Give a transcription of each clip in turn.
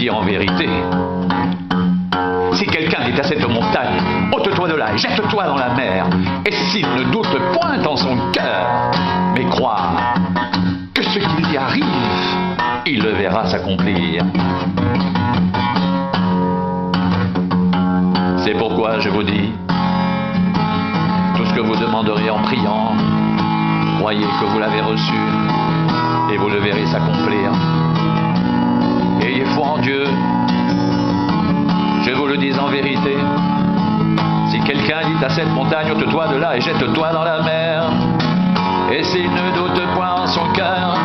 dis en vérité. Si quelqu'un dit à cette montagne, ôte-toi de là et jette-toi dans la mer, et s'il ne doute point en son cœur, mais croit que ce qu'il y arrive, il le verra s'accomplir. C'est pourquoi je vous dis, tout ce que vous demanderez en priant, croyez que vous l'avez reçu, et vous le verrez s'accomplir. Ayez foi en Dieu. Je vous le dis en vérité, si quelqu'un dit à cette montagne, ôte-toi de là et jette-toi dans la mer, et s'il ne doute point en son cœur,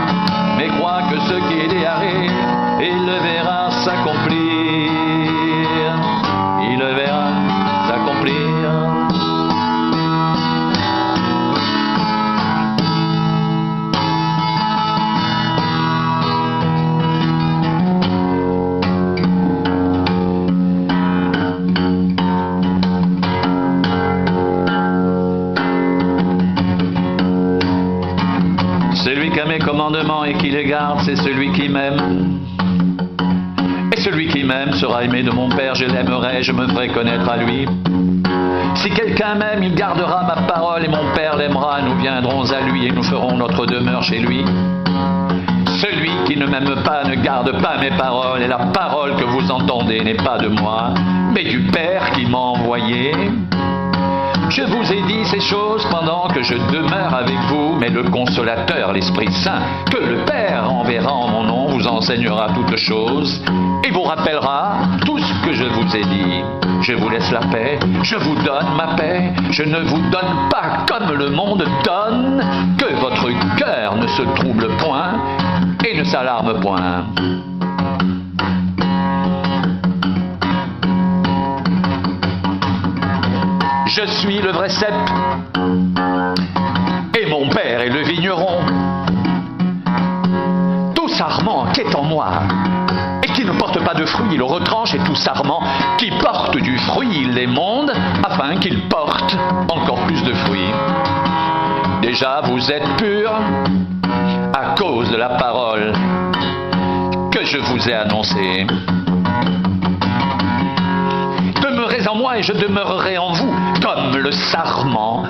mais croit que ce qu'il y arrive, il le verra s'accomplir. Il le verra s'accomplir. Celui qui a mes commandements et qui les garde, c'est celui qui m'aime. Et celui qui m'aime sera aimé de mon Père, je l'aimerai, je me ferai connaître à lui. Si quelqu'un m'aime, il gardera ma parole et mon Père l'aimera, nous viendrons à lui et nous ferons notre demeure chez lui. Celui qui ne m'aime pas ne garde pas mes paroles, et la parole que vous entendez n'est pas de moi, mais du Père qui m'a envoyé. Je vous ai dit ces choses pendant que je demeure avec vous, mais le Consolateur, l'Esprit Saint, que le Père enverra en mon nom, vous enseignera toutes choses et vous rappellera tout ce que je vous ai dit. Je vous laisse la paix, je vous donne ma paix, je ne vous donne pas comme le monde donne, que votre cœur ne se trouble point et ne s'alarme point. Je suis le vrai cep, et mon Père est le vigneron. Tout sarment qui est en moi, et qui ne porte pas de fruit, il le retranche, et tout sarment qui porte du fruit, il l'émonde, afin qu'il porte encore plus de fruits. Déjà, vous êtes purs à cause de la parole que je vous ai annoncée. Demeurez en moi et je demeurerai en vous, comme le sarment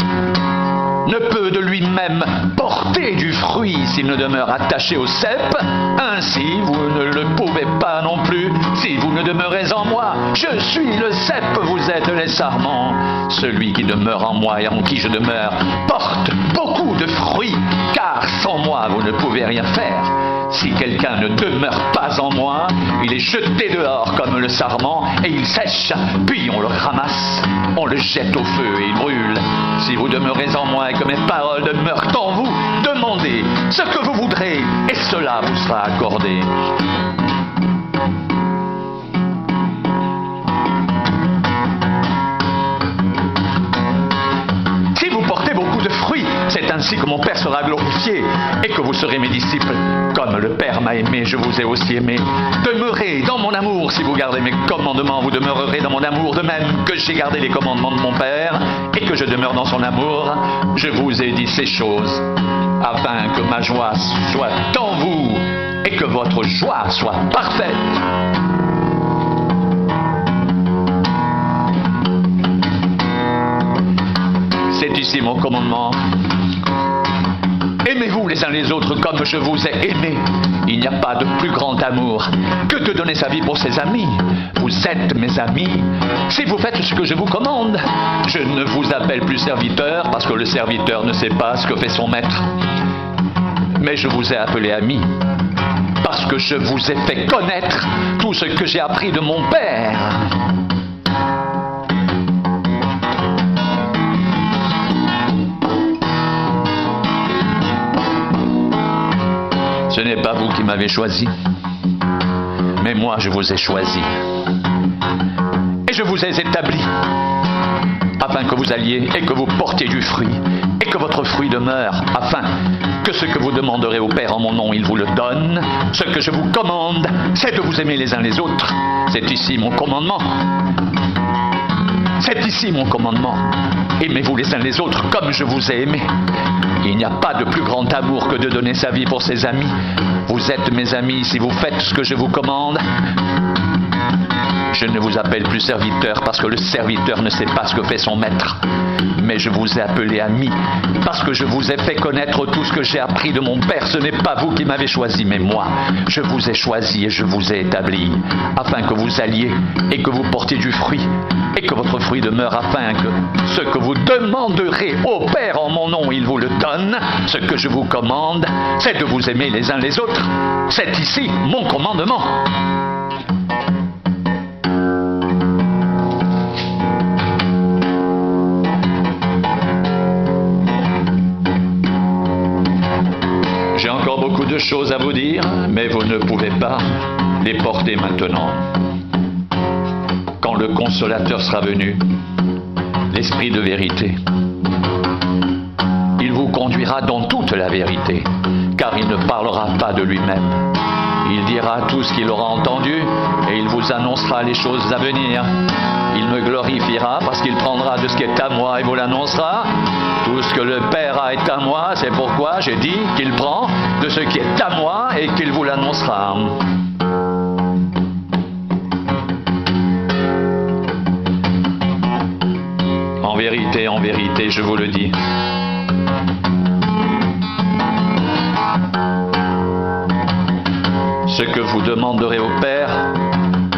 ne peut de lui-même porter du fruit s'il ne demeure attaché au cep, ainsi vous ne le pouvez pas non plus si vous ne demeurez en moi. Je suis le cep, vous êtes les sarments. Celui qui demeure en moi et en qui je demeure porte beaucoup de fruits, car sans moi vous ne pouvez rien faire. Si quelqu'un ne demeure pas en moi, il est jeté dehors comme le sarment et il sèche, puis on le ramasse, on le jette au feu et il brûle. Si vous demeurez en moi et que mes paroles demeurent en vous, demandez ce que vous voudrez et cela vous sera accordé. Si vous portez beaucoup de fruits, c'est ainsi que mon Père sera glorifié et que vous serez mes disciples. Comme le Père m'a aimé, je vous ai aussi aimé. Demeurez dans mon amour. Si vous gardez mes commandements, vous demeurerez dans mon amour, de même que j'ai gardé les commandements de mon Père et que je demeure dans son amour. Je vous ai dit ces choses afin que ma joie soit en vous et que votre joie soit parfaite. C'est ici mon commandement. Aimez-vous les uns les autres comme je vous ai aimés. Il n'y a pas de plus grand amour que de donner sa vie pour ses amis. Vous êtes mes amis si vous faites ce que je vous commande. Je ne vous appelle plus serviteur parce que le serviteur ne sait pas ce que fait son maître. Mais je vous ai appelé ami parce que je vous ai fait connaître tout ce que j'ai appris de mon Père. Ce n'est pas vous qui m'avez choisi, mais moi je vous ai choisi. Et je vous ai établi, afin que vous alliez et que vous portiez du fruit, et que votre fruit demeure, afin que ce que vous demanderez au Père en mon nom, il vous le donne. Ce que je vous commande, c'est de vous aimer les uns les autres. C'est ici mon commandement. C'est ici mon commandement. Aimez-vous les uns les autres comme je vous ai aimés. Il n'y a pas de plus grand amour que de donner sa vie pour ses amis. Vous êtes mes amis si vous faites ce que je vous commande. Je ne vous appelle plus serviteur parce que le serviteur ne sait pas ce que fait son maître. Mais je vous ai appelé ami parce que je vous ai fait connaître tout ce que j'ai appris de mon Père. Ce n'est pas vous qui m'avez choisi, mais moi. Je vous ai choisi et je vous ai établi afin que vous alliez et que vous portiez du fruit et que votre fruit demeure afin que ce que vous demanderez au Père en mon nom, il vous le donne. Ce que je vous commande, c'est de vous aimer les uns les autres. C'est ici mon commandement. J'ai encore beaucoup de choses à vous dire, mais vous ne pouvez pas les porter maintenant. Quand le Consolateur sera venu, l'Esprit de vérité, il vous conduira dans toute la vérité, car il ne parlera pas de lui-même. Il dira tout ce qu'il aura entendu et il vous annoncera les choses à venir. Il me glorifiera parce qu'il prendra de ce qui est à moi et vous l'annoncera. Tout ce que le Père a est à moi, c'est pourquoi j'ai dit qu'il prend de ce qui est à moi et qu'il vous l'annoncera. En vérité, je vous le dis. Ce que vous demanderez au Père,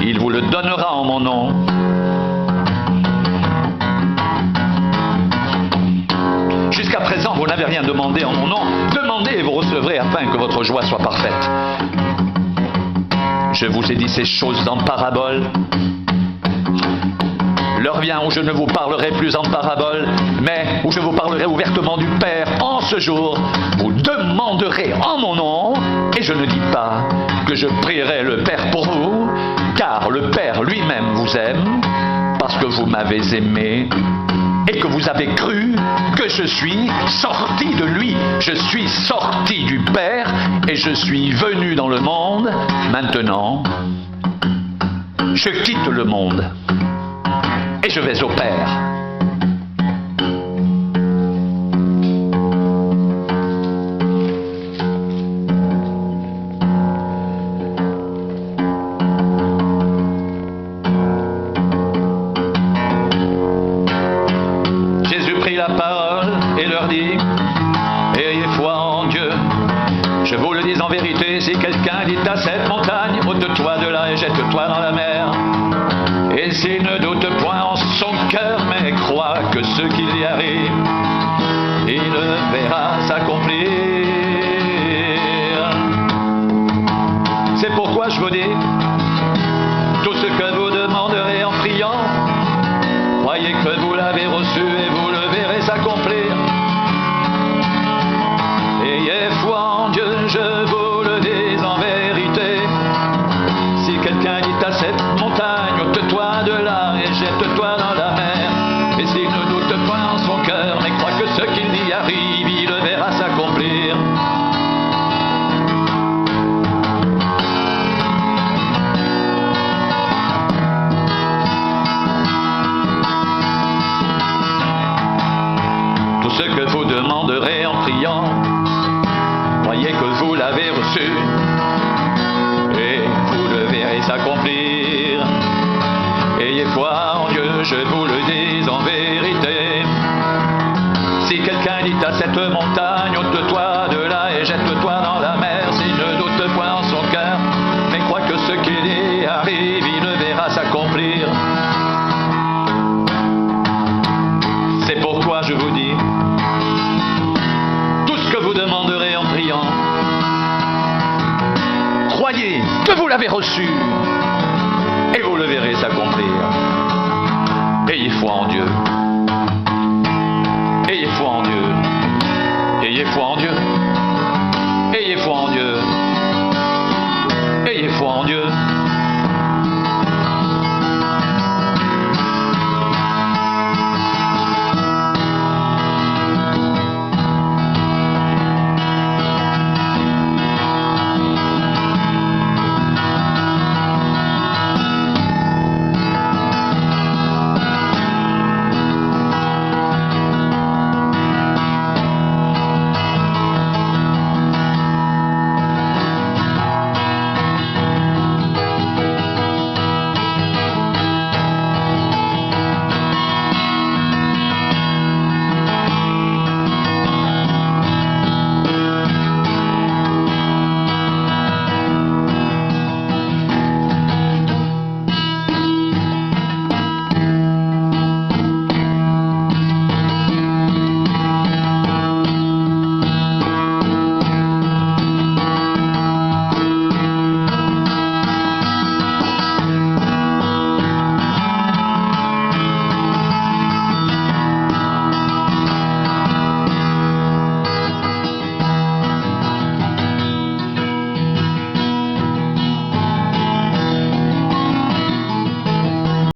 il vous le donnera en mon nom. Jusqu'à présent, vous n'avez rien demandé en mon nom. Demandez et vous recevrez afin que votre joie soit parfaite. Je vous ai dit ces choses en parabole. L'heure vient où je ne vous parlerai plus en parabole, mais où je vous parlerai ouvertement du Père. En ce jour, vous demanderez en mon nom, et je ne dis pas que je prierai le Père pour vous, car le Père lui-même vous aime, parce que vous m'avez aimé, et que vous avez cru que je suis sorti de lui. Je suis sorti du Père, et je suis venu dans le monde. Maintenant, je quitte le monde. Et je vais au Père. Jésus prit la parole et leur dit, ayez foi en Dieu. Je vous le dis en vérité, si quelqu'un dit à cette montagne, ôte-toi de là et jette-toi dans la mer, et s'il ne doute point en son cœur, mais croit que ce qui lui arrive, il le verra s'accomplir. C'est pourquoi je vous dis, tout ce que vous demanderez en priant, croyez que vous l'avez reçu et vous le verrez s'accomplir. Ayez foi en Dieu, je vous le dis en vérité. Si quelqu'un dit à cette montagne, ôte-toi de là et jette-toi dans la mer, et s'il ne doute point en son cœur, mais croit que ce qu'il dit arrive, il le verra s'accomplir. Tout ce que vous demanderez en priant, croyez que vous l'avez reçu, et vous le verrez s'accomplir. Ayez foi en Dieu, je vous le dis en vérité. Si quelqu'un dit à cette montagne, ôte-toi de là et jette-toi dans la mer, s'il ne doute point en son cœur, mais croit que ce qu'il dit arrive, il le verra s'accomplir. C'est pourquoi je vous dis, tout ce que vous demanderez en priant, croyez que vous l'avez reçu,